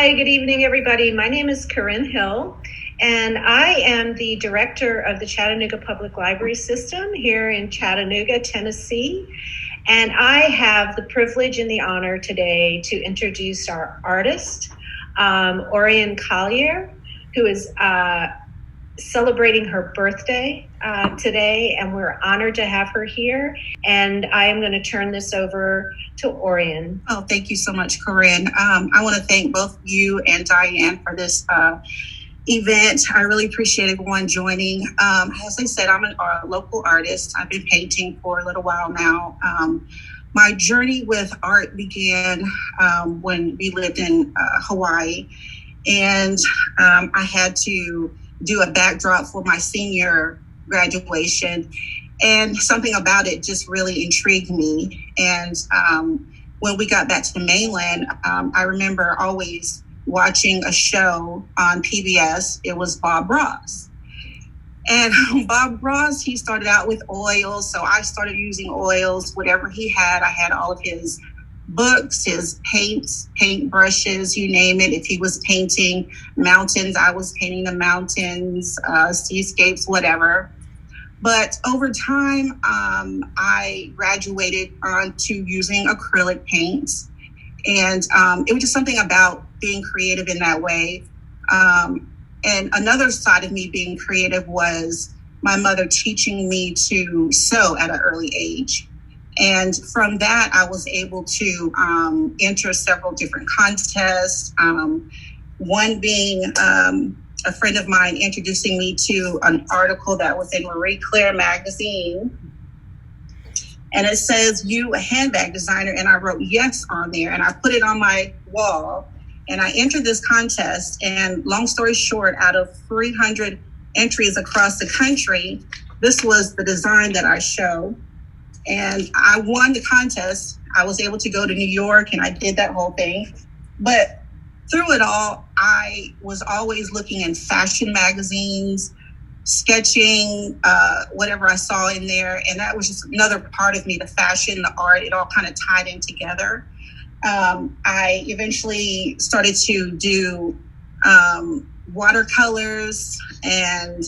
Hi, good evening, everybody. My name is Corinne Hill, and I am the director of the Chattanooga Public Library System here in Chattanooga, Tennessee. And I have the privilege and the honor today to introduce our artist, Orean Collier, who is celebrating her birthday today, and we're honored to have her here. And I am going to turn this over to Orean. Oh, thank you so much, Corinne. I want to thank both you and Diane for this event. I really appreciate everyone joining. As I said, I'm a local artist. I've been painting for a little while now. My journey with art began when we lived in Hawaii, and I had to do a backdrop for my senior graduation, and something about it just really intrigued me. And when we got back to the mainland, I remember always watching a show on PBS. It was Bob Ross. And Bob Ross, he started out with oils. So I started using oils, whatever he had. I had all of his books, his paints, paint brushes, you name it. If he was painting mountains, I was painting the mountains, seascapes, whatever. But over time, I graduated onto using acrylic paints. And it was just something about being creative in that way. And another side of me being creative was my mother teaching me to sew at an early age. And from that, I was able to enter several different contests. One being a friend of mine introducing me to an article that was in Marie Claire magazine. And it says, "You, a handbag designer." And I wrote yes on there, and I put it on my wall. And I entered this contest. And long story short, out of 300 entries across the country, this was the design that I show. And I won the contest. I was able to go to New York, and I did that whole thing. But through it all, I was always looking in fashion magazines, sketching, whatever I saw in there. And that was just another part of me, the fashion, the art, it all kind of tied in together. I eventually started to do watercolors and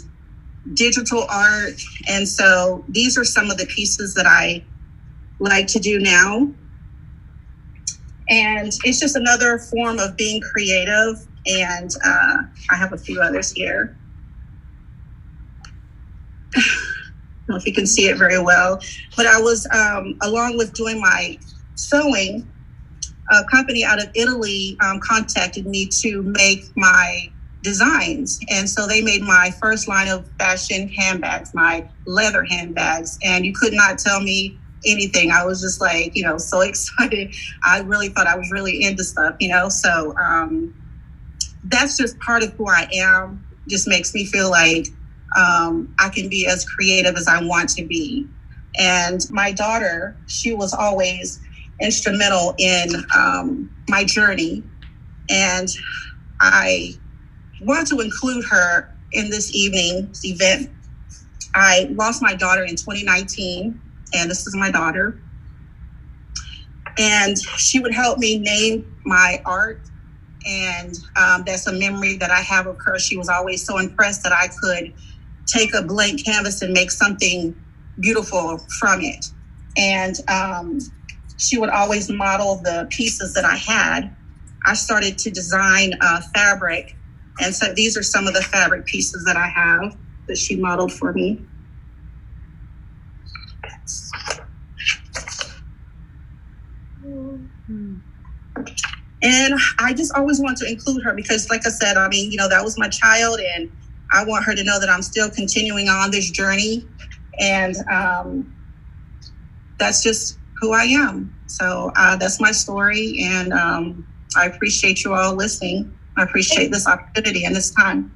digital art. And so these are some of the pieces that I like to do now. And it's just another form of being creative. And I have a few others here. I don't know if you can see it very well, but I was, along with doing my sewing, a company out of Italy contacted me to make my designs. And so they made my first line of fashion handbags, my leather handbags. And you could not tell me anything. I was just like, so excited. I really thought I was really into stuff, so that's just part of who I am. Just makes me feel like I can be as creative as I want to be. And my daughter, she was always instrumental in my journey. And I want to include her in this evening's event. I lost my daughter in 2019, and this is my daughter. And she would help me name my art. And that's a memory that I have of her. She was always so impressed that I could take a blank canvas and make something beautiful from it. And she would always model the pieces that I had. I started to design fabric. And so these are some of the fabric pieces that I have that she modeled for me. And I just always want to include her because, like I said, that was my child, and I want her to know that I'm still continuing on this journey. And that's just who I am. So that's my story. And I appreciate you all listening. I appreciate this opportunity and this time.